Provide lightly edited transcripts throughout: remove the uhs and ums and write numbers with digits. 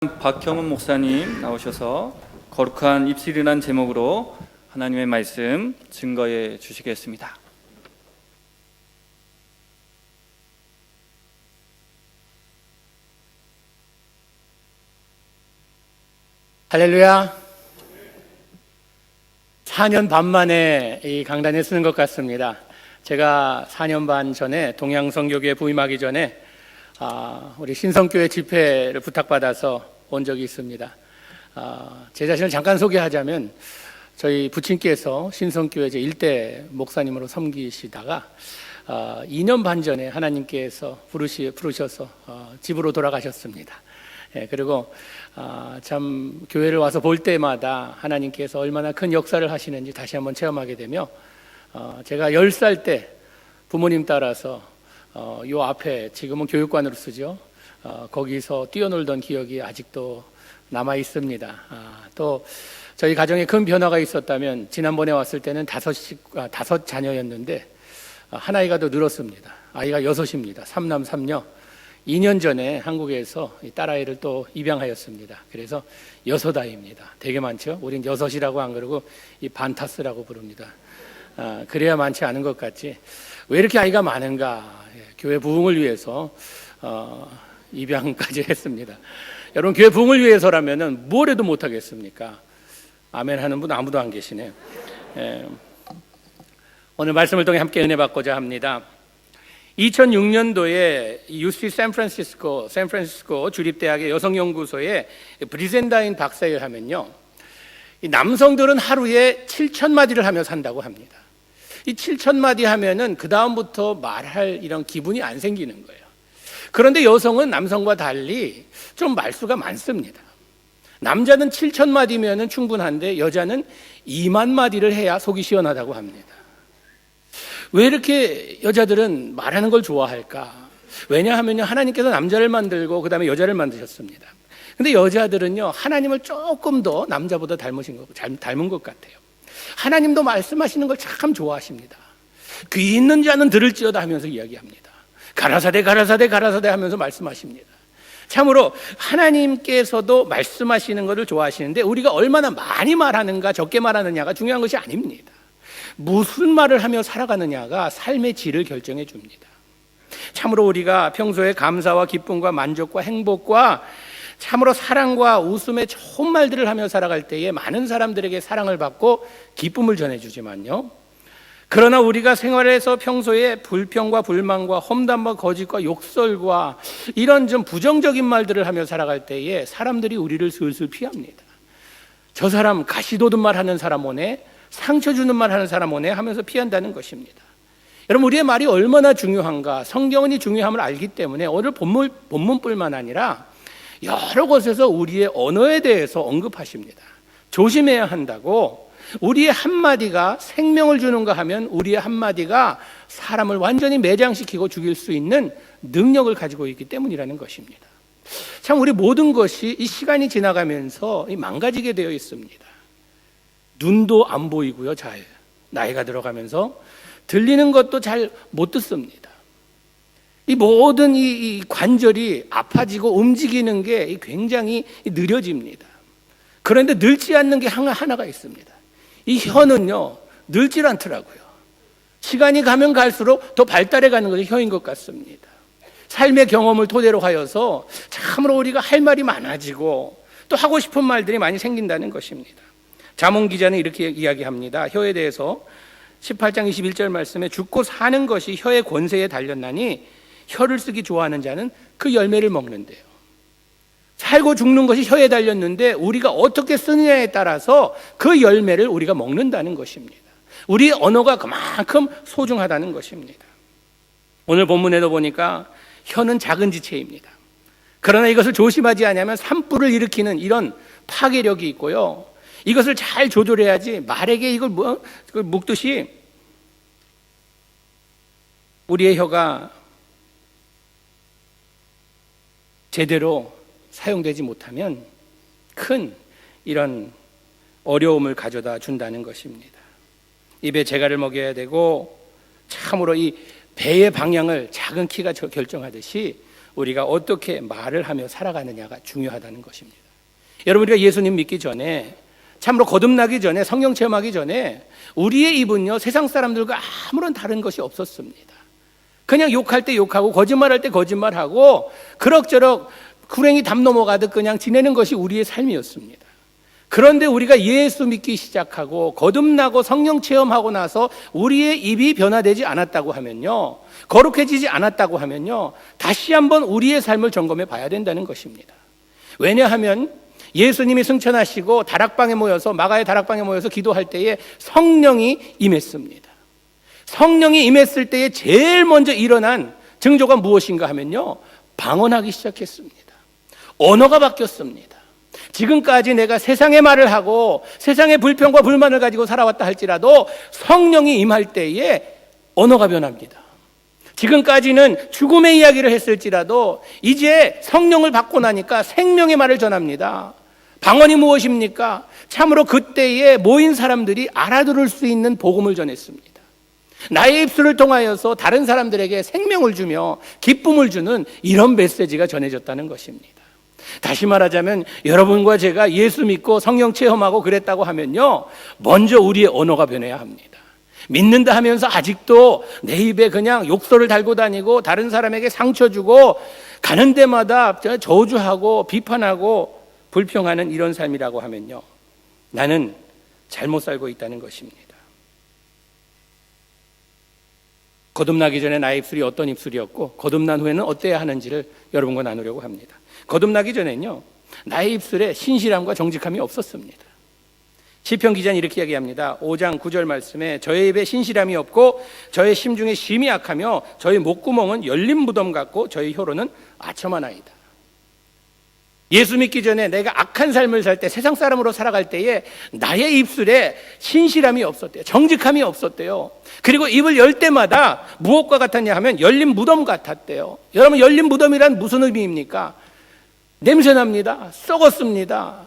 박형훈 목사님 나오셔서 거룩한 입술이라는 제목으로 하나님의 말씀 증거해 주시겠습니다. 할렐루야. 4년 반 만에 이 강단에 서는 것 같습니다. 제가 4년 반 전에 동양성교교에 부임하기 전에 우리 신성교회 집회를 부탁받아서 온 적이 있습니다. 제 자신을 잠깐 소개하자면 저희 부친께서 신성교회 제 1대 목사님으로 섬기시다가 2년 반 전에 하나님께서 부르셔서 집으로 돌아가셨습니다. 그리고 참 교회를 와서 볼 때마다 하나님께서 얼마나 큰 역사를 하시는지 다시 한번 체험하게 되며 제가 10살 때 부모님 따라서 요 앞에 지금은 교육관으로 쓰죠. 거기서 뛰어놀던 기억이 아직도 남아 있습니다. 또 저희 가정에 큰 변화가 있었다면 지난번에 왔을 때는 5 자녀였는데 한 아이가 더 늘었습니다. 아이가 6입니다. 3남 3녀. 2년 전에 한국에서 딸아이를 또 입양하였습니다. 그래서 6아이입니다. 되게 많죠? 우린 6이라고 안 그러고 이 반타스라고 부릅니다. 그래야 많지 않은 것 같지. 왜 이렇게 아이가 많은가? 교회 부흥을 위해서 입양까지 했습니다. 여러분, 교회 부흥을 위해서라면 뭘 해도 못하겠습니까? 아멘 하는 분 아무도 안 계시네요. 오늘 말씀을 통해 함께 은혜 받고자 합니다. 2006년도에 UC 샌프란시스코 주립대학의 여성연구소에 브리젠다인 박사에 하면요, 이 남성들은 하루에 7,000마디를 하며 산다고 합니다. 이 7,000마디 하면은 그 다음부터 말할 이런 기분이 안 생기는 거예요. 그런데 여성은 남성과 달리 좀 말수가 많습니다. 남자는 7,000마디면은 충분한데 여자는 2만 마디를 해야 속이 시원하다고 합니다. 왜 이렇게 여자들은 말하는 걸 좋아할까? 왜냐하면요, 하나님께서 남자를 만들고 그 다음에 여자를 만드셨습니다. 근데 여자들은요, 하나님을 조금 더 남자보다 닮은 것 같아요. 하나님도 말씀하시는 걸 참 좋아하십니다. 귀 있는 자는 들을지어다 하면서 이야기합니다. 가라사대 가라사대 가라사대 하면서 말씀하십니다. 참으로 하나님께서도 말씀하시는 것을 좋아하시는데 우리가 얼마나 많이 말하는가 적게 말하느냐가 중요한 것이 아닙니다. 무슨 말을 하며 살아가느냐가 삶의 질을 결정해 줍니다. 참으로 우리가 평소에 감사와 기쁨과 만족과 행복과 참으로 사랑과 웃음의 좋은 말들을 하며 살아갈 때에 많은 사람들에게 사랑을 받고 기쁨을 전해주지만요, 그러나 우리가 생활에서 평소에 불평과 불만과 험담과 거짓과 욕설과 이런 좀 부정적인 말들을 하며 살아갈 때에 사람들이 우리를 슬슬 피합니다. 저 사람 가시돋은 말 하는 사람 오네, 상처 주는 말 하는 사람 오네 하면서 피한다는 것입니다. 여러분, 우리의 말이 얼마나 중요한가, 성경은 이 중요함을 알기 때문에 오늘 본문뿐만 아니라 여러 곳에서 우리의 언어에 대해서 언급하십니다. 조심해야 한다고. 우리의 한마디가 생명을 주는가 하면 우리의 한마디가 사람을 완전히 매장시키고 죽일 수 있는 능력을 가지고 있기 때문이라는 것입니다. 참 우리 모든 것이 이 시간이 지나가면서 망가지게 되어 있습니다. 눈도 안 보이고요, 잘 나이가 들어가면서 들리는 것도 잘 못 듣습니다. 이 모든 이 관절이 아파지고 움직이는 게 굉장히 느려집니다. 그런데 늙지 않는 게 하나가 있습니다. 이 혀는요, 늙질 않더라고요. 시간이 가면 갈수록 더 발달해 가는 것이 혀인 것 같습니다. 삶의 경험을 토대로 하여서 참으로 우리가 할 말이 많아지고 또 하고 싶은 말들이 많이 생긴다는 것입니다. 잠언 기자는 이렇게 이야기합니다. 혀에 대해서 18장 21절 말씀에 죽고 사는 것이 혀의 권세에 달렸나니 혀를 쓰기 좋아하는 자는 그 열매를 먹는데요. 살고 죽는 것이 혀에 달렸는데 우리가 어떻게 쓰느냐에 따라서 그 열매를 우리가 먹는다는 것입니다. 우리 언어가 그만큼 소중하다는 것입니다. 오늘 본문에도 보니까 혀는 작은 지체입니다. 그러나 이것을 조심하지 않으면 산불을 일으키는 이런 파괴력이 있고요, 이것을 잘 조절해야지 말에게 이걸 묶듯이 우리의 혀가 제대로 사용되지 못하면 큰 이런 어려움을 가져다 준다는 것입니다. 입에 재갈을 먹여야 되고, 참으로 이 배의 방향을 작은 키가 결정하듯이 우리가 어떻게 말을 하며 살아가느냐가 중요하다는 것입니다. 여러분, 우리가 예수님 믿기 전에, 참으로 거듭나기 전에, 성령 체험하기 전에 우리의 입은요 세상 사람들과 아무런 다른 것이 없었습니다. 그냥 욕할 때 욕하고 거짓말할 때 거짓말하고 그럭저럭 구렁이 담 넘어가듯 그냥 지내는 것이 우리의 삶이었습니다. 그런데 우리가 예수 믿기 시작하고 거듭나고 성령 체험하고 나서 우리의 입이 변화되지 않았다고 하면요, 거룩해지지 않았다고 하면요, 다시 한번 우리의 삶을 점검해 봐야 된다는 것입니다. 왜냐하면 예수님이 승천하시고 다락방에 모여서, 마가의 다락방에 모여서 기도할 때에 성령이 임했습니다. 성령이 임했을 때에 제일 먼저 일어난 징조가 무엇인가 하면요, 방언하기 시작했습니다. 언어가 바뀌었습니다. 지금까지 내가 세상의 말을 하고 세상의 불평과 불만을 가지고 살아왔다 할지라도 성령이 임할 때에 언어가 변합니다. 지금까지는 죽음의 이야기를 했을지라도 이제 성령을 받고 나니까 생명의 말을 전합니다. 방언이 무엇입니까? 참으로 그때에 모인 사람들이 알아들을 수 있는 복음을 전했습니다. 나의 입술을 통하여서 다른 사람들에게 생명을 주며 기쁨을 주는 이런 메시지가 전해졌다는 것입니다. 다시 말하자면 여러분과 제가 예수 믿고 성령 체험하고 그랬다고 하면요, 먼저 우리의 언어가 변해야 합니다. 믿는다 하면서 아직도 내 입에 그냥 욕설을 달고 다니고 다른 사람에게 상처 주고 가는 데마다 저주하고 비판하고 불평하는 이런 삶이라고 하면요, 나는 잘못 살고 있다는 것입니다. 거듭나기 전에 나의 입술이 어떤 입술이었고 거듭난 후에는 어때야 하는지를 여러분과 나누려고 합니다. 거듭나기 전에는요, 나의 입술에 신실함과 정직함이 없었습니다. 시편 기자는 이렇게 이야기합니다. 5장 9절 말씀에 저의 입에 신실함이 없고 저의 심중에 심이 약하며 저의 목구멍은 열린 무덤 같고 저의 혀로는 아첨하나이다. 예수 믿기 전에 내가 악한 삶을 살 때, 세상 사람으로 살아갈 때에 나의 입술에 신실함이 없었대요. 정직함이 없었대요. 그리고 입을 열 때마다 무엇과 같았냐 하면 열린 무덤 같았대요. 여러분, 열린 무덤이란 무슨 의미입니까? 냄새납니다. 썩었습니다.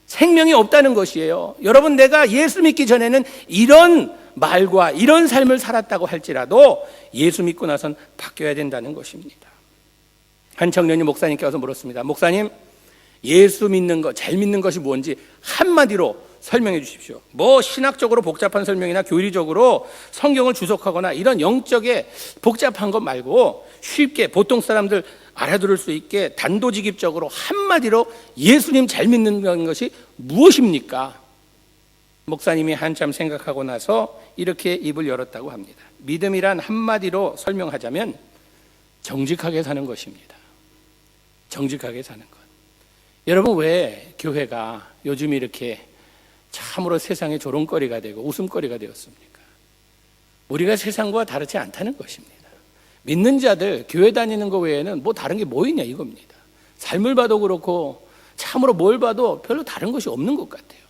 생명이 없다는 것이에요. 여러분, 내가 예수 믿기 전에는 이런 말과 이런 삶을 살았다고 할지라도 예수 믿고 나선 바뀌어야 된다는 것입니다. 한 청년이 목사님께 와서 물었습니다. 목사님, 예수 믿는 것, 잘 믿는 것이 뭔지 한마디로 설명해 주십시오. 뭐 신학적으로 복잡한 설명이나 교리적으로 성경을 주석하거나 이런 영적에 복잡한 것 말고 쉽게 보통 사람들 알아들을 수 있게 단도직입적으로 한마디로 예수님 잘 믿는 것이 무엇입니까? 목사님이 한참 생각하고 나서 이렇게 입을 열었다고 합니다. 믿음이란 한마디로 설명하자면 정직하게 사는 것입니다. 정직하게 사는 것. 여러분, 왜 교회가 요즘 이렇게 참으로 세상의 조롱거리가 되고 웃음거리가 되었습니까? 우리가 세상과 다르지 않다는 것입니다. 믿는 자들 교회 다니는 것 외에는 뭐 다른 게 뭐 있냐 이겁니다. 삶을 봐도 그렇고 참으로 뭘 봐도 별로 다른 것이 없는 것 같아요.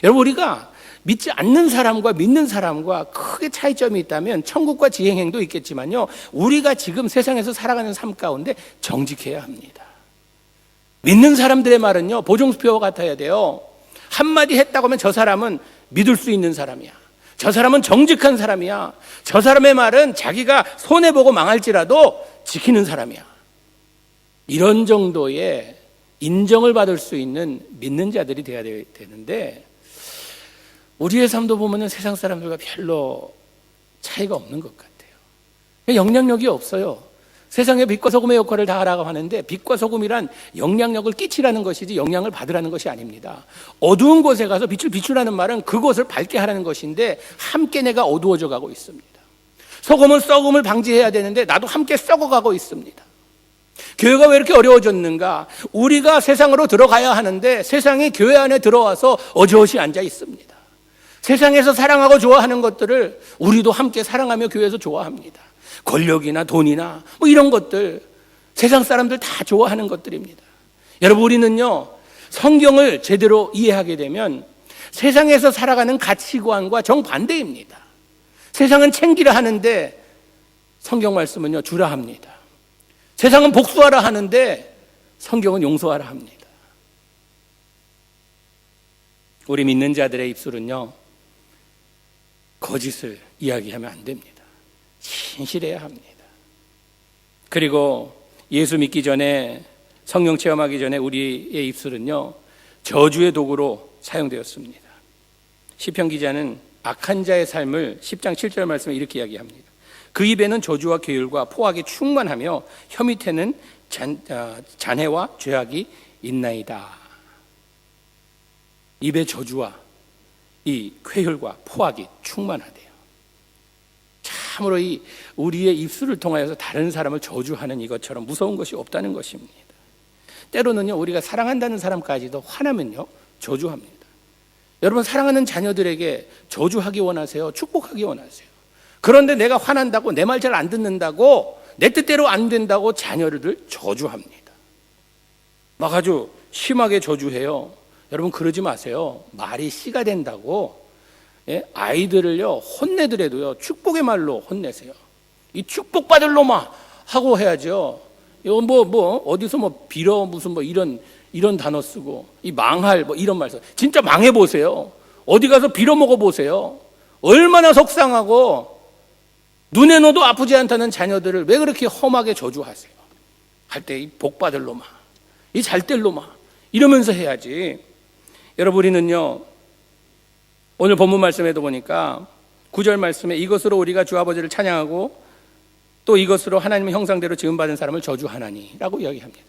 여러분, 우리가 믿지 않는 사람과 믿는 사람과 크게 차이점이 있다면 천국과 지행행도 있겠지만요, 우리가 지금 세상에서 살아가는 삶 가운데 정직해야 합니다. 믿는 사람들의 말은요, 보정수표와 같아야 돼요. 한마디 했다고 하면 저 사람은 믿을 수 있는 사람이야. 저 사람은 정직한 사람이야. 저 사람의 말은 자기가 손해보고 망할지라도 지키는 사람이야. 이런 정도의 인정을 받을 수 있는 믿는 자들이 되어야 되는데, 우리의 삶도 보면 세상 사람들과 별로 차이가 없는 것 같아요. 영향력이 없어요. 세상에 빛과 소금의 역할을 다 하라고 하는데, 빛과 소금이란 영향력을 끼치라는 것이지 영향을 받으라는 것이 아닙니다. 어두운 곳에 가서 빛을 비추라는 말은 그곳을 밝게 하라는 것인데, 함께 내가 어두워져 가고 있습니다. 소금은 썩음을 방지해야 되는데 나도 함께 썩어가고 있습니다. 교회가 왜 이렇게 어려워졌는가? 우리가 세상으로 들어가야 하는데 세상이 교회 안에 들어와서 어지러시 앉아 있습니다. 세상에서 사랑하고 좋아하는 것들을 우리도 함께 사랑하며 교회에서 좋아합니다. 권력이나 돈이나 뭐 이런 것들, 세상 사람들 다 좋아하는 것들입니다. 여러분, 우리는요, 성경을 제대로 이해하게 되면 세상에서 살아가는 가치관과 정반대입니다. 세상은 챙기라 하는데 성경 말씀은요, 주라 합니다. 세상은 복수하라 하는데 성경은 용서하라 합니다. 우리 믿는 자들의 입술은요, 거짓을 이야기하면 안 됩니다. 신실해야 합니다. 그리고 예수 믿기 전에, 성령 체험하기 전에 우리의 입술은요, 저주의 도구로 사용되었습니다. 시편 기자는 악한 자의 삶을 10장 7절 말씀에 이렇게 이야기합니다. 그 입에는 저주와 계율과 포악이 충만하며 혀 밑에는 잔해와 죄악이 있나이다. 입의 저주와 이 쾌혈과 포악이 충만하대요. 참으로 이 우리의 입술을 통하여서 다른 사람을 저주하는 이것처럼 무서운 것이 없다는 것입니다. 때로는요, 우리가 사랑한다는 사람까지도 화나면요, 저주합니다. 여러분, 사랑하는 자녀들에게 저주하기 원하세요? 축복하기 원하세요? 그런데 내가 화난다고, 내 말 잘 안 듣는다고, 내 뜻대로 안 된다고 자녀를 저주합니다. 막 아주 심하게 저주해요. 여러분, 그러지 마세요. 말이 씨가 된다고, 아이들을요, 혼내더라도요, 축복의 말로 혼내세요. 이 축복받을 놈아! 하고 해야죠. 이거 어디서 빌어, 무슨 이런 단어 쓰고, 이 망할, 이런 말 써. 진짜 망해보세요. 어디 가서 빌어먹어 보세요. 얼마나 속상하고, 눈에 넣어도 아프지 않다는 자녀들을 왜 그렇게 험하게 저주하세요? 할 때 이 복받을 놈아, 이 잘될 놈아, 이러면서 해야지. 여러분, 우리는요, 오늘 본문 말씀에도 보니까 9절 말씀에 이것으로 우리가 주 아버지를 찬양하고 또 이것으로 하나님의 형상대로 지음받은 사람을 저주하나니 라고 이야기합니다.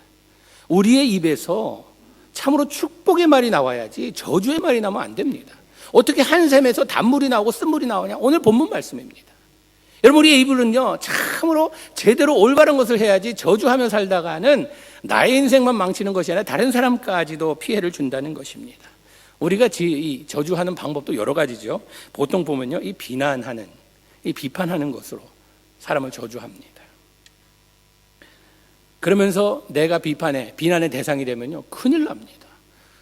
우리의 입에서 참으로 축복의 말이 나와야지 저주의 말이 나오면 안 됩니다. 어떻게 한 샘에서 단물이 나오고 쓴물이 나오냐? 오늘 본문 말씀입니다. 여러분, 우리의 입을은요, 참으로 제대로 올바른 것을 해야지 저주하며 살다가는 나의 인생만 망치는 것이 아니라 다른 사람까지도 피해를 준다는 것입니다. 우리가 이 저주하는 방법도 여러 가지죠. 보통 보면요, 이 비난하는, 이 비판하는 것으로 사람을 저주합니다. 그러면서 내가 비난의 대상이 되면요, 큰일 납니다.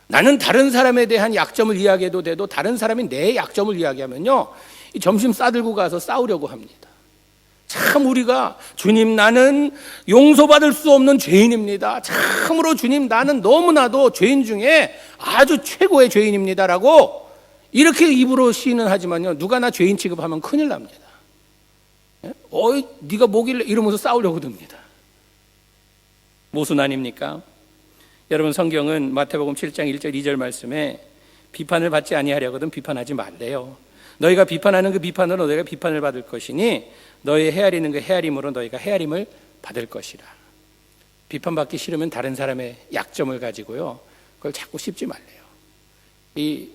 나는 다른 사람에 대한 약점을 이야기해도 돼도 다른 사람이 내 약점을 이야기하면요, 이 점심 싸들고 가서 싸우려고 합니다. 참 우리가 주님, 나는 용서받을 수 없는 죄인입니다. 참으로 주님, 나는 너무나도 죄인 중에 아주 최고의 죄인입니다라고 이렇게 입으로 시인은 하지만요, 누가 나 죄인 취급하면 큰일 납니다. 네가 뭐길래 이러면서 싸우려고 듭니다. 모순 아닙니까? 여러분, 성경은 마태복음 7장 1절 2절 말씀에 비판을 받지 아니하려거든 비판하지 말래요. 너희가 비판하는 그 비판으로 너희가 비판을 받을 것이니 너희 헤아리는 그 헤아림으로 너희가 헤아림을 받을 것이라. 비판받기 싫으면 다른 사람의 약점을 가지고요, 그걸 자꾸 씹지 말래요.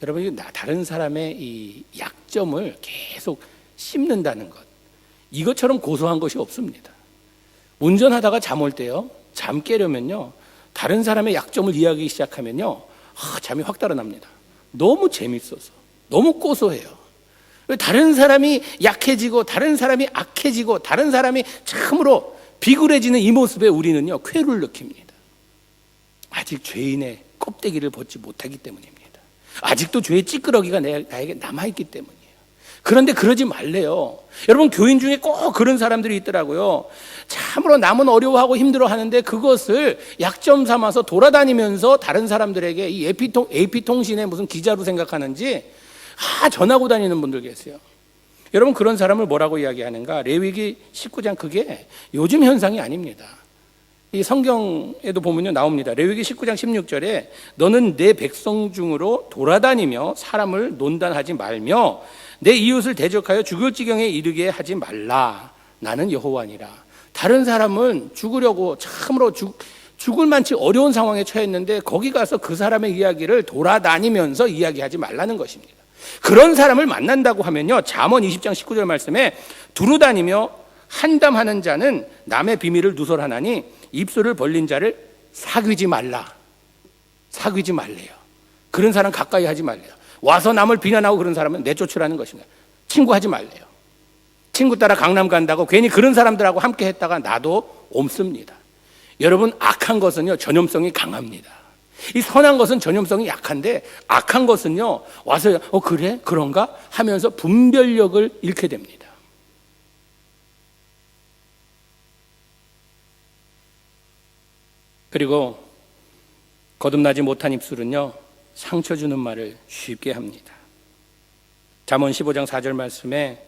여러분, 다른 사람의 이 약점을 계속 씹는다는 것, 이것처럼 고소한 것이 없습니다. 운전하다가 잠 올 때요, 잠 깨려면요, 다른 사람의 약점을 이야기하기 시작하면요, 잠이 확 달아납니다. 너무 재밌어서, 너무 고소해요. 다른 사람이 약해지고 다른 사람이 악해지고 다른 사람이 참으로 비굴해지는 이 모습에 우리는요, 쾌를 느낍니다. 아직 죄인의 껍데기를 벗지 못하기 때문입니다. 아직도 죄의 찌끄러기가 나에게 남아있기 때문이에요. 그런데 그러지 말래요. 여러분, 교인 중에 꼭 그런 사람들이 있더라고요. 참으로 남은 어려워하고 힘들어하는데 그것을 약점 삼아서 돌아다니면서 다른 사람들에게 이 AP통신의 무슨 기자로 생각하는지 전하고 다니는 분들 계세요. 여러분, 그런 사람을 뭐라고 이야기하는가? 레위기 19장, 그게 요즘 현상이 아닙니다. 이 성경에도 보면요, 나옵니다. 레위기 19장 16절에 너는 내 백성 중으로 돌아다니며 사람을 논단하지 말며 내 이웃을 대적하여 죽을 지경에 이르게 하지 말라. 나는 여호와니라. 다른 사람은 죽으려고 참으로 죽을 만치 어려운 상황에 처했는데 거기 가서 그 사람의 이야기를 돌아다니면서 이야기하지 말라는 것입니다. 그런 사람을 만난다고 하면요, 잠언 20장 19절 말씀에 두루다니며 한담하는 자는 남의 비밀을 누설하나니 입술을 벌린 자를 사귀지 말라. 사귀지 말래요. 그런 사람 가까이 하지 말래요. 와서 남을 비난하고 그런 사람은 내쫓으라는 것입니다. 친구하지 말래요. 친구 따라 강남 간다고 괜히 그런 사람들하고 함께 했다가 나도 옮습니다. 여러분, 악한 것은요, 전염성이 강합니다. 이 선한 것은 전염성이 약한데 악한 것은요, 와서 그래? 그런가? 하면서 분별력을 잃게 됩니다. 그리고 거듭나지 못한 입술은요, 상처 주는 말을 쉽게 합니다. 잠언 15장 4절 말씀에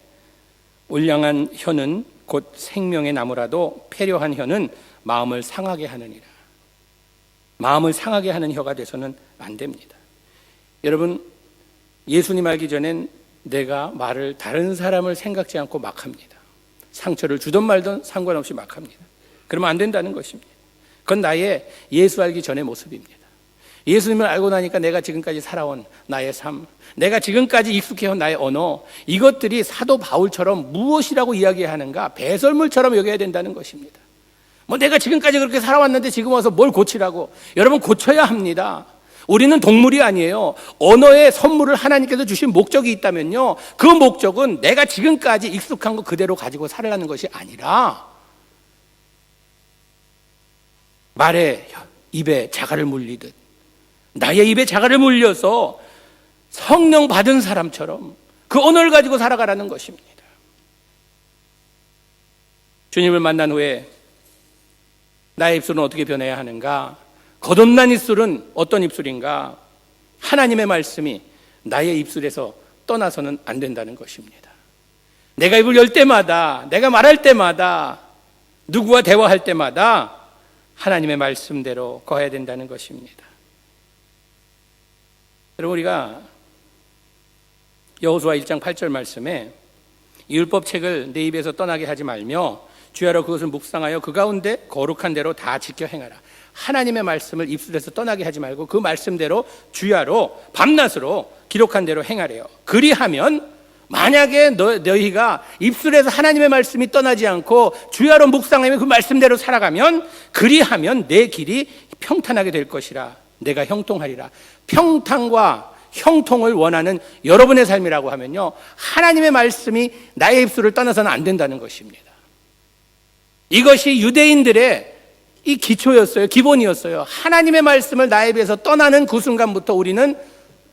울량한 혀는 곧 생명의 나무라도 패려한 혀는 마음을 상하게 하느니라. 마음을 상하게 하는 혀가 돼서는 안 됩니다. 여러분, 예수님 알기 전엔 내가 말을 다른 사람을 생각지 않고 막 합니다. 상처를 주든 말든 상관없이 막 합니다. 그러면 안 된다는 것입니다. 그건 나의 예수 알기 전의 모습입니다. 예수님을 알고 나니까 내가 지금까지 살아온 나의 삶, 내가 지금까지 익숙해온 나의 언어, 이것들이 사도 바울처럼 무엇이라고 이야기하는가 배설물처럼 여겨야 된다는 것입니다. 뭐 내가 지금까지 그렇게 살아왔는데 지금 와서 뭘 고치라고. 여러분, 고쳐야 합니다. 우리는 동물이 아니에요. 언어의 선물을 하나님께서 주신 목적이 있다면요, 그 목적은 내가 지금까지 익숙한 거 그대로 가지고 살아가는 것이 아니라 말에 입에 자갈을 물리듯 나의 입에 자갈을 물려서 성령 받은 사람처럼 그 언어를 가지고 살아가라는 것입니다. 주님을 만난 후에 나의 입술은 어떻게 변해야 하는가? 거듭난 입술은 어떤 입술인가? 하나님의 말씀이 나의 입술에서 떠나서는 안 된다는 것입니다. 내가 입을 열 때마다, 내가 말할 때마다, 누구와 대화할 때마다 하나님의 말씀대로 거해야 된다는 것입니다. 여러분, 우리가 여호수아 1장 8절 말씀에 이 율법책을 내 입에서 떠나게 하지 말며 주야로 그것을 묵상하여 그 가운데 거룩한 대로 다 지켜 행하라. 하나님의 말씀을 입술에서 떠나게 하지 말고 그 말씀대로 주야로 밤낮으로 기록한 대로 행하래요. 그리하면 만약에 너희가 입술에서 하나님의 말씀이 떠나지 않고 주야로 묵상하며 그 말씀대로 살아가면 그리하면 내 길이 평탄하게 될 것이라. 내가 형통하리라. 평탄과 형통을 원하는 여러분의 삶이라고 하면요, 하나님의 말씀이 나의 입술을 떠나서는 안 된다는 것입니다. 이것이 유대인들의 이 기초였어요. 기본이었어요. 하나님의 말씀을 나의 입에서 떠나는 그 순간부터 우리는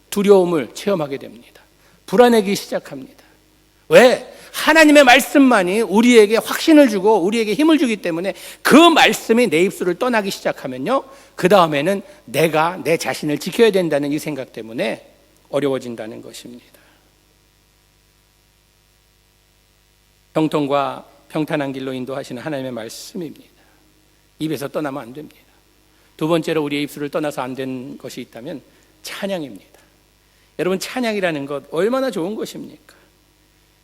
두려움을 체험하게 됩니다. 불안해지기 시작합니다. 왜? 하나님의 말씀만이 우리에게 확신을 주고 우리에게 힘을 주기 때문에 그 말씀이 내 입술을 떠나기 시작하면요, 그 다음에는 내가 내 자신을 지켜야 된다는 이 생각 때문에 어려워진다는 것입니다. 형통과 평탄한 길로 인도하시는 하나님의 말씀입니다. 입에서 떠나면 안 됩니다. 두 번째로 우리의 입술을 떠나서 안 된 것이 있다면 찬양입니다. 여러분, 찬양이라는 것 얼마나 좋은 것입니까?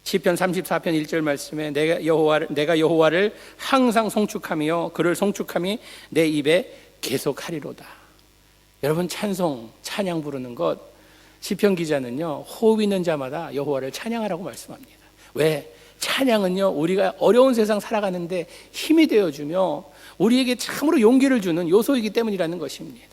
시편 34편 1절 말씀에 내가 여호와를 항상 송축하며 그를 송축함이 내 입에 계속하리로다. 여러분, 찬양 부르는 것, 시편 기자는요, 호흡 있는 자마다 여호와를 찬양하라고 말씀합니다. 왜? 찬양은요, 우리가 어려운 세상 살아가는데 힘이 되어주며 우리에게 참으로 용기를 주는 요소이기 때문이라는 것입니다.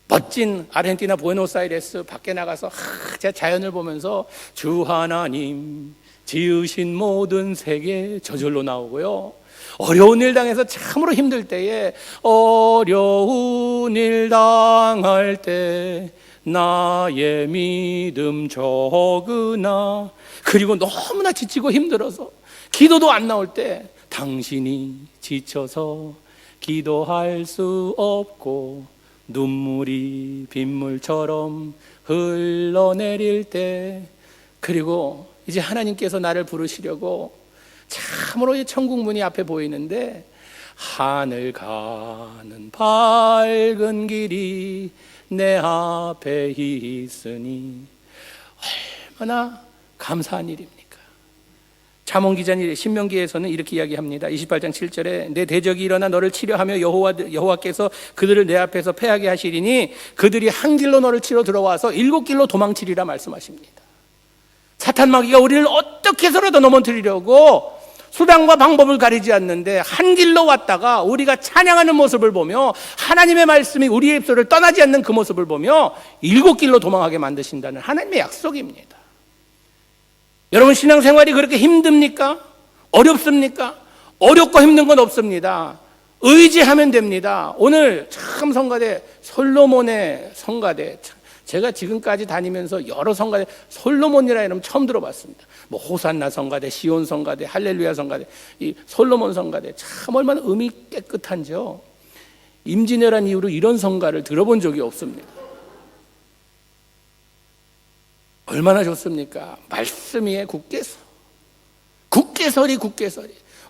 멋진 아르헨티나 부에노스아이레스 밖에 나가서 제가 자연을 보면서 주 하나님 지으신 모든 세계 저절로 나오고요, 어려운 일 당해서 참으로 힘들 때에 어려운 일 당할 때 나의 믿음 적으나, 그리고 너무나 지치고 힘들어서 기도도 안 나올 때 당신이 지쳐서 기도할 수 없고 눈물이 빗물처럼 흘러내릴 때, 그리고 이제 하나님께서 나를 부르시려고 참으로 이 천국 문이 앞에 보이는데 하늘 가는 밝은 길이 내 앞에 있으니 얼마나 감사한 일입니까? 잠언 기자님 신명기에서는 이렇게 이야기합니다. 28장 7절에 내 대적이 일어나 너를 치려하며 여호와께서 그들을 내 앞에서 패하게 하시리니 그들이 한 길로 너를 치러 들어와서 7길로 도망치리라 말씀하십니다. 사탄 마귀가 우리를 어떻게 해서라도 넘어뜨리려고 수단과 방법을 가리지 않는데 한 길로 왔다가 우리가 찬양하는 모습을 보며 하나님의 말씀이 우리의 입술을 떠나지 않는 그 모습을 보며 7길로 도망하게 만드신다는 하나님의 약속입니다. 여러분, 신앙생활이 그렇게 힘듭니까? 어렵습니까? 어렵고 힘든 건 없습니다. 의지하면 됩니다. 오늘 참 성가대, 솔로몬의 성가대, 제가 지금까지 다니면서 여러 성가대, 솔로몬이라 이름 처음 들어봤습니다. 뭐 호산나 성가대, 시온 성가대, 할렐루야 성가대, 이 솔로몬 성가대, 참 얼마나 음이 깨끗한지요. 임진왜란 이후로 이런 성가를 들어본 적이 없습니다. 얼마나 좋습니까? 말씀 위에 굳게 서, 굳게 서리.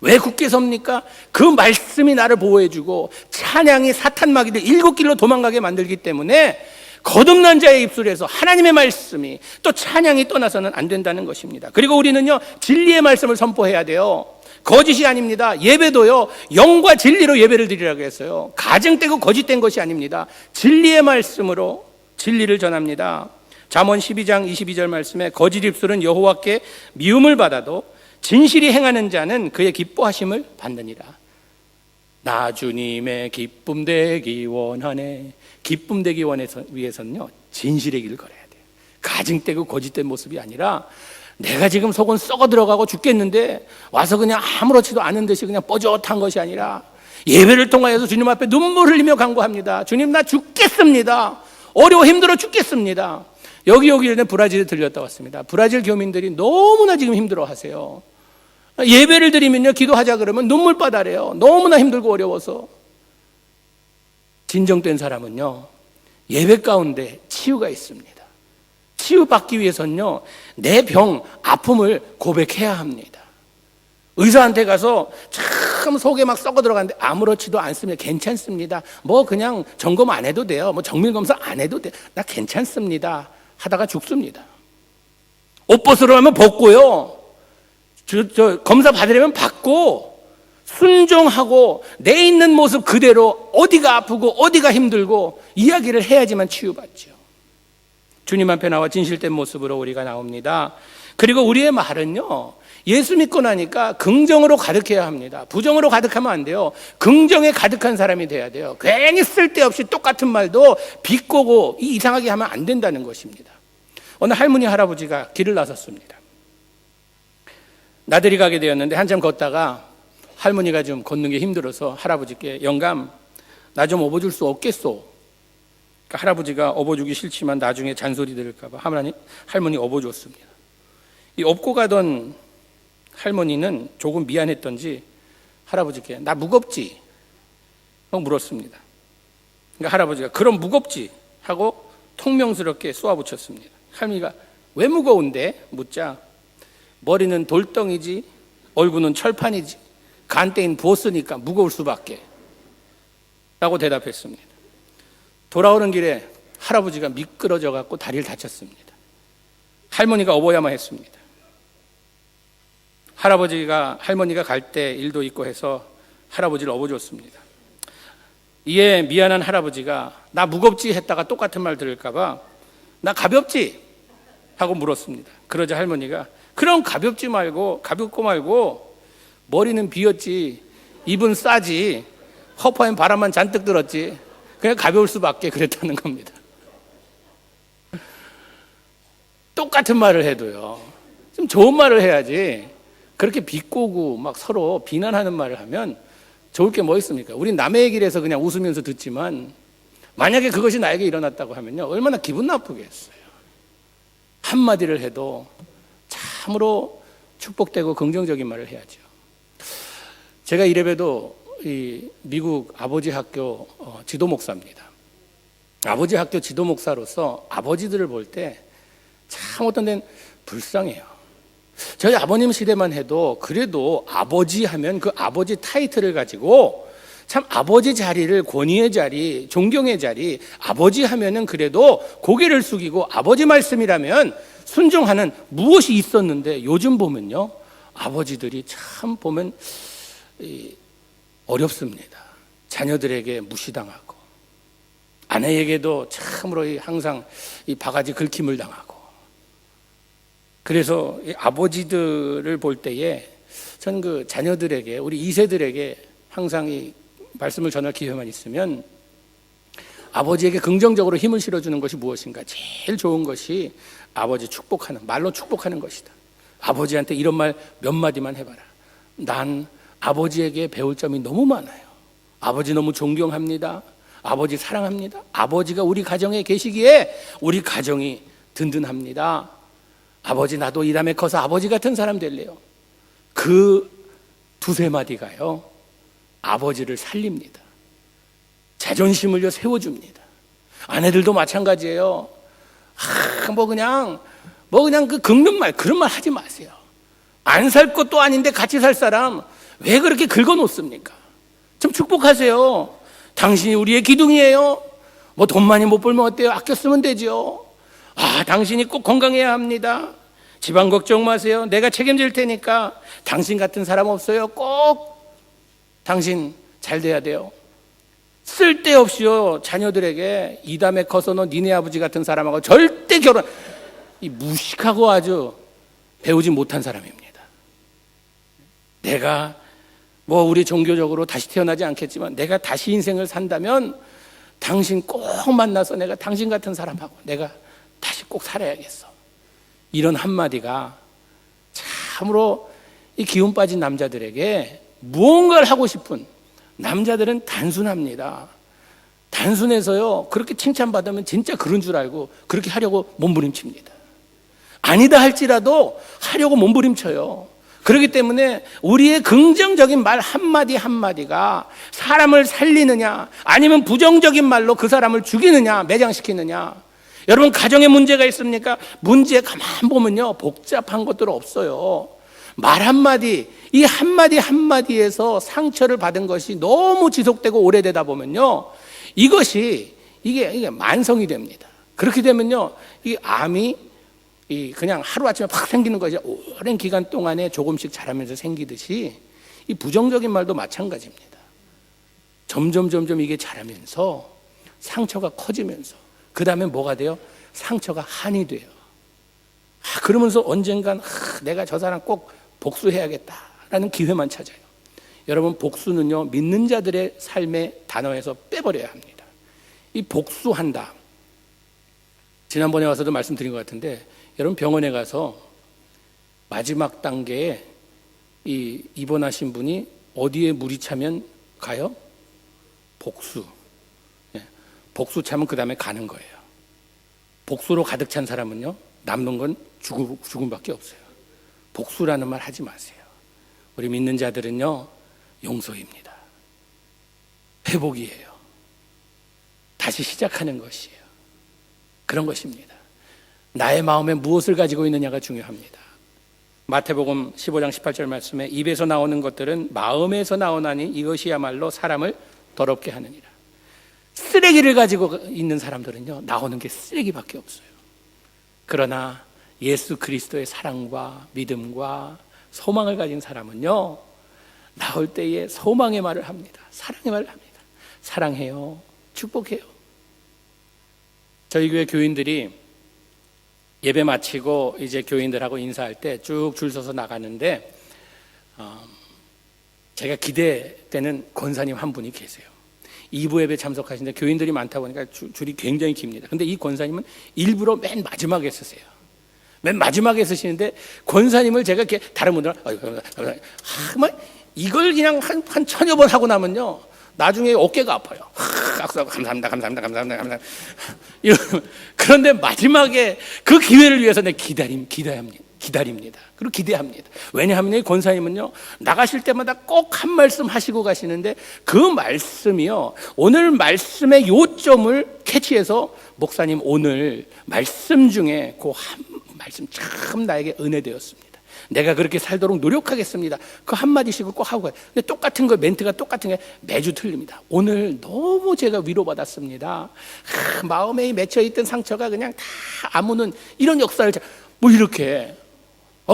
왜 굳게 섭니까? 그 말씀이 나를 보호해주고 찬양이 사탄 마귀들 7길로 도망가게 만들기 때문에 거듭난 자의 입술에서 하나님의 말씀이 또 찬양이 떠나서는 안 된다는 것입니다. 그리고 우리는요, 진리의 말씀을 선포해야 돼요. 거짓이 아닙니다. 예배도요, 영과 진리로 예배를 드리라고 했어요. 가증되고 거짓된 것이 아닙니다. 진리의 말씀으로 진리를 전합니다. 잠언 12장 22절 말씀에 거짓 입술은 여호와께 미움을 받아도 진실이 행하는 자는 그의 기뻐하심을 받느니라. 나 주님의 기쁨 되기 원하네. 기쁨 되기 위해서는요, 진실의 길을 걸어야 돼요. 가증되고 거짓된 모습이 아니라 내가 지금 속은 썩어 들어가고 죽겠는데 와서 그냥 아무렇지도 않은 듯이 그냥 뻐젓한 것이 아니라 예배를 통하여서 주님 앞에 눈물 흘리며 간구합니다. 주님, 나 죽겠습니다. 어려워 힘들어 죽겠습니다. 여기는 브라질에 들렸다 왔습니다. 브라질 교민들이 너무나 지금 힘들어 하세요. 예배를 드리면요, 기도하자 그러면 눈물바다래요. 너무나 힘들고 어려워서. 진정된 사람은요, 예배 가운데 치유가 있습니다. 치유받기 위해서는요, 내 병, 아픔을 고백해야 합니다. 의사한테 가서 참 속에 막 썩어 들어가는데 아무렇지도 않습니다. 괜찮습니다. 뭐 그냥 점검 안 해도 돼요. 뭐 정밀검사 안 해도 돼. 나 괜찮습니다. 하다가 죽습니다. 옷 벗으러 하면 벗고요. 검사 받으려면 받고 순종하고 내 있는 모습 그대로 어디가 아프고 어디가 힘들고 이야기를 해야지만 치유받죠. 주님 앞에 나와 진실된 모습으로 우리가 나옵니다. 그리고 우리의 말은요, 예수 믿고 나니까 긍정으로 가득해야 합니다. 부정으로 가득하면 안 돼요. 긍정에 가득한 사람이 돼야 돼요. 괜히 쓸데없이 똑같은 말도 비꼬고 이상하게 하면 안 된다는 것입니다. 어느 할머니 할아버지가 길을 나섰습니다. 나들이 가게 되었는데 한참 걷다가 할머니가 좀 걷는 게 힘들어서 할아버지께 영감, 나 좀 업어줄 수 없겠소? 그러니까 할아버지가 업어주기 싫지만 나중에 잔소리 들을까 봐 할머니 업어줬습니다. 이 업고 가던 할머니는 조금 미안했던지 할아버지께 나 무겁지? 하고 물었습니다. 그러니까 할아버지가 그럼 무겁지? 하고 통명스럽게 쏘아붙였습니다. 할머니가 왜 무거운데? 묻자 머리는 돌덩이지 얼굴은 철판이지 간땡이 부었으니까 무거울 수밖에 라고 대답했습니다. 돌아오는 길에 할아버지가 미끄러져 갖고 다리를 다쳤습니다. 할머니가 업어야만 했습니다. 할머니가 갈 때 일도 있고 해서 할아버지를 업어줬습니다. 이에 미안한 할아버지가 나 무겁지 했다가 똑같은 말 들을까 봐 나 가볍지? 하고 물었습니다. 그러자 할머니가 그럼 가볍고 말고 머리는 비었지 입은 싸지 허파엔 바람만 잔뜩 들었지 그냥 가벼울 수밖에 그랬다는 겁니다. 똑같은 말을 해도요, 좀 좋은 말을 해야지 그렇게 비꼬고 막 서로 비난하는 말을 하면 좋을 게 뭐 있습니까? 우린 남의 얘기를 해서 그냥 웃으면서 듣지만 만약에 그것이 나에게 일어났다고 하면요, 얼마나 기분 나쁘겠어요. 한마디를 해도 참으로 축복되고 긍정적인 말을 해야죠. 제가 이래봬도 이 미국 아버지 학교 지도 목사입니다. 아버지 학교 지도 목사로서 아버지들을 볼 때 참 어떤 데는 불쌍해요. 저희 아버님 시대만 해도 그래도 아버지 하면 그 아버지 타이틀을 가지고 참 아버지 자리를 권위의 자리, 존경의 자리, 아버지 하면은 그래도 고개를 숙이고 아버지 말씀이라면 순종하는 무엇이 있었는데 요즘 보면요, 아버지들이 참 보면 어렵습니다. 자녀들에게 무시당하고 아내에게도 참으로 항상 이 바가지 긁힘을 당하고. 그래서 이 아버지들을 볼 때에 저는 그 자녀들에게 우리 2세들에게 항상 이 말씀을 전할 기회만 있으면 아버지에게 긍정적으로 힘을 실어주는 것이 무엇인가? 제일 좋은 것이 아버지 축복하는, 말로 축복하는 것이다. 아버지한테 이런 말 몇 마디만 해봐라. 난 아버지에게 배울 점이 너무 많아요. 아버지 너무 존경합니다. 아버지 사랑합니다. 아버지가 우리 가정에 계시기에 우리 가정이 든든합니다. 아버지 나도 이 다음에 커서 아버지 같은 사람 될래요. 그 두세 마디가요, 아버지를 살립니다. 자존심을요 세워줍니다. 아내들도 마찬가지예요. 뭐 그냥 그 긁는 말, 그런 말 하지 마세요. 안 살 것도 아닌데 같이 살 사람 왜 그렇게 긁어놓습니까? 좀 축복하세요. 당신이 우리의 기둥이에요. 뭐 돈 많이 못 벌면 어때요? 아껴 쓰면 되죠. 당신이 꼭 건강해야 합니다. 집안 걱정 마세요. 내가 책임질 테니까. 당신 같은 사람 없어요. 꼭 당신 잘 돼야 돼요. 쓸데없이요 자녀들에게 이 다음에 커서 너 니네 아버지 같은 사람하고 절대 결혼, 이 무식하고 아주 배우지 못한 사람입니다. 내가 뭐 우리 종교적으로 다시 태어나지 않겠지만 내가 다시 인생을 산다면 당신 꼭 만나서 내가 당신 같은 사람하고 내가 다시 꼭 살아야겠어. 이런 한마디가 참으로 이 기운 빠진 남자들에게 무언가를 하고 싶은, 남자들은 단순합니다. 단순해서요 그렇게 칭찬받으면 진짜 그런 줄 알고 그렇게 하려고 몸부림칩니다. 아니다 할지라도 하려고 몸부림쳐요. 그렇기 때문에 우리의 긍정적인 말 한마디 한마디가 사람을 살리느냐 아니면 부정적인 말로 그 사람을 죽이느냐 매장시키느냐. 여러분 가정에 문제가 있습니까? 문제 가만 보면요 복잡한 것들 없어요. 말 한마디, 이 한마디 한마디에서 상처를 받은 것이 너무 지속되고 오래되다 보면요 이게 만성이 됩니다. 그렇게 되면요 이 암이 그냥 하루아침에 팍 생기는 것이 오랜 기간 동안에 조금씩 자라면서 생기듯이 이 부정적인 말도 마찬가지입니다. 점점 이게 자라면서 상처가 커지면서 그 다음에 뭐가 돼요? 상처가 한이 돼요. 그러면서 언젠간 내가 저 사람 꼭 복수해야겠다라는 기회만 찾아요. 여러분 복수는요 믿는 자들의 삶의 단어에서 빼버려야 합니다. 이 복수한다, 지난번에 와서도 말씀드린 것 같은데 여러분 병원에 가서 마지막 단계에 이 입원하신 분이 어디에 물이 차면 가요? 복수. 복수 차면 그 다음에 가는 거예요. 복수로 가득 찬 사람은요 남는 건 죽음밖에 없어요. 복수라는 말 하지 마세요. 우리 믿는 자들은요 용서입니다. 회복이에요. 다시 시작하는 것이에요. 그런 것입니다. 나의 마음에 무엇을 가지고 있느냐가 중요합니다. 마태복음 15장 18절 말씀에 입에서 나오는 것들은 마음에서 나오나니 이것이야말로 사람을 더럽게 하느니라. 쓰레기를 가지고 있는 사람들은요 나오는 게 쓰레기밖에 없어요. 그러나 예수 그리스도의 사랑과 믿음과 소망을 가진 사람은요 나올 때에 소망의 말을 합니다. 사랑의 말을 합니다. 사랑해요. 축복해요. 저희 교회 교인들이 예배 마치고 이제 교인들하고 인사할 때 쭉 줄 서서 나가는데 제가 기대되는 권사님 한 분이 계세요. 2부 예배 참석하시는데 교인들이 많다 보니까 줄이 굉장히 깁니다. 근데 이 권사님은 일부러 맨 마지막에 쓰세요. 맨 마지막에 쓰시는데 권사님을 제가 이렇게 다른 분들은 이걸 그냥 한 1000여 번 하고 나면요 나중에 어깨가 아파요. 악수하고 감사합니다. 그런데 마지막에 그 기회를 위해서 내가 기다립니다. 그리고 기대합니다. 왜냐하면 이 권사님은요 나가실 때마다 꼭 한 말씀 하시고 가시는데 그 말씀이요 오늘 말씀의 요점을 캐치해서 목사님 오늘 말씀 중에 그 한 말씀 참 나에게 은혜되었습니다. 내가 그렇게 살도록 노력하겠습니다. 그 한마디씩을 꼭 하고 가요. 근데 똑같은 거 멘트가 똑같은 게 매주 틀립니다. 오늘 너무 제가 위로받았습니다. 마음에 맺혀있던 상처가 그냥 다 아무는 이런 역사를 뭐 이렇게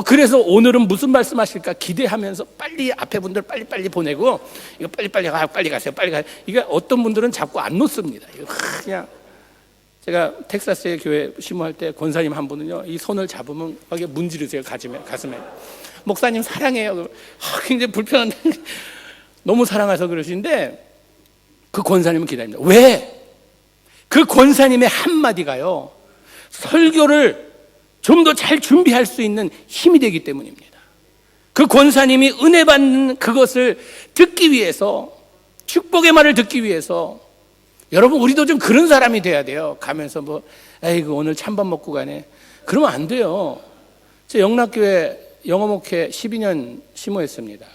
그래서 오늘은 무슨 말씀하실까 기대하면서 빨리 앞에 분들 빨리 보내고 이거 빨리 가세요. 이게 어떤 분들은 자꾸 안 놓습니다. 이거 그냥 제가 텍사스의 교회 심호할 때 권사님 한 분은요 이 손을 잡으면 막 문지르세요. 가슴에 목사님 사랑해요. 굉장히 불편한데 너무 사랑해서 그러시는데 그 권사님은 기다립니다. 왜? 그 권사님의 한마디가요 설교를 좀 더 잘 준비할 수 있는 힘이 되기 때문입니다. 그 권사님이 은혜 받는 그것을 듣기 위해서, 축복의 말을 듣기 위해서 여러분 우리도 좀 그런 사람이 돼야 돼요. 가면서 에이구 오늘 찬밥 먹고 가네 그러면 안 돼요. 제 영락교회 영어목회 12년 심호했습니다.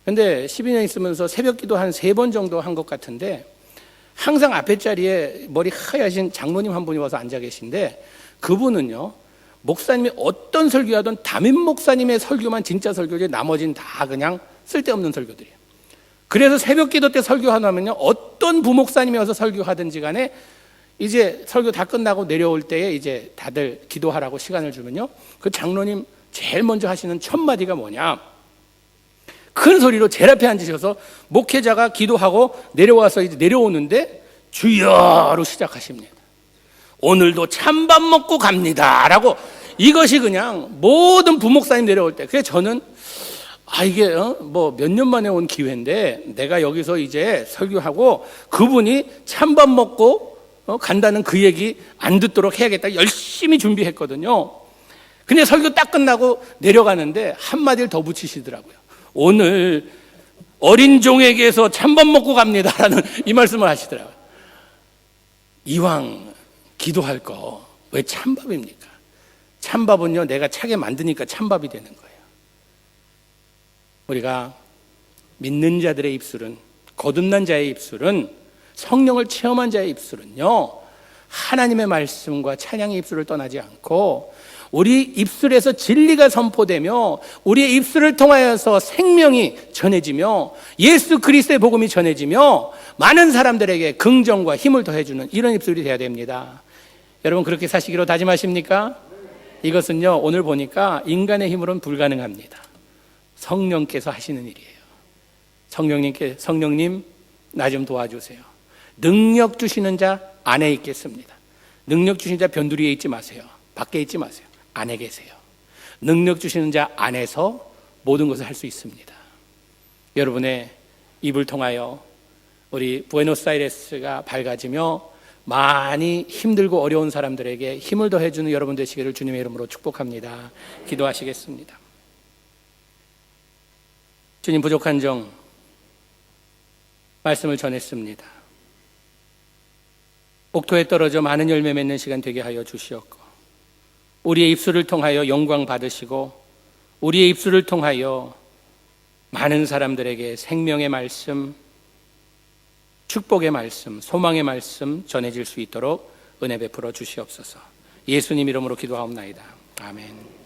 근데 12년 있으면서 새벽기도 한 3번 정도 한 것 같은데 항상 앞에 자리에 머리 하얗신 장로님 한 분이 와서 앉아 계신데 그분은요 목사님이 어떤 설교하든 담임 목사님의 설교만 진짜 설교지 나머지는 다 그냥 쓸데없는 설교들이에요. 그래서 새벽 기도 때 설교하면요, 어떤 부목사님이 와서 설교하든지 간에 이제 설교 다 끝나고 내려올 때에 이제 다들 기도하라고 시간을 주면요, 그 장로님 제일 먼저 하시는 첫 마디가 뭐냐, 큰 소리로 제일 앞에 앉으셔서 목회자가 기도하고 내려와서 이제 내려오는데 주여로 시작하십니다. 오늘도 찬밥 먹고 갑니다 라고. 이것이 그냥 모든 부목사님 내려올 때, 그래서 저는 이게 뭐 몇 년 만에 온 기회인데 내가 여기서 이제 설교하고 그분이 찬밥 먹고 간다는 그 얘기 안 듣도록 해야겠다 열심히 준비했거든요. 근데 설교 딱 끝나고 내려가는데 한마디를 더 붙이시더라고요. 오늘 어린 종에게서 찬밥 먹고 갑니다라는 이 말씀을 하시더라고요. 이왕 기도할 거 왜 찬밥입니까? 찬밥은요, 내가 차게 만드니까 찬밥이 되는 거예요. 우리가 믿는 자들의 입술은, 거듭난 자의 입술은, 성령을 체험한 자의 입술은요, 하나님의 말씀과 찬양의 입술을 떠나지 않고 우리 입술에서 진리가 선포되며 우리의 입술을 통하여서 생명이 전해지며 예수 그리스도의 복음이 전해지며 많은 사람들에게 긍정과 힘을 더해주는 이런 입술이 되어야 됩니다. 여러분 그렇게 사시기로 다짐하십니까? 이것은요, 오늘 보니까 인간의 힘으로는 불가능합니다. 성령께서 하시는 일이에요. 성령님 나 좀 도와주세요. 능력 주시는 자 안에 있겠습니다. 능력 주시는 자 변두리에 있지 마세요. 밖에 있지 마세요. 안에 계세요. 능력 주시는 자 안에서 모든 것을 할 수 있습니다. 여러분의 입을 통하여 우리 부에노스아이레스가 밝아지며 많이 힘들고 어려운 사람들에게 힘을 더해주는 여러분 되시기를 주님의 이름으로 축복합니다. 기도하시겠습니다. 주님, 부족한 정 말씀을 전했습니다. 옥토에 떨어져 많은 열매 맺는 시간 되게 하여 주시옵고 우리의 입술을 통하여 영광 받으시고 우리의 입술을 통하여 많은 사람들에게 생명의 말씀, 축복의 말씀, 소망의 말씀 전해질 수 있도록 은혜 베풀어 주시옵소서. 예수님 이름으로 기도하옵나이다. 아멘.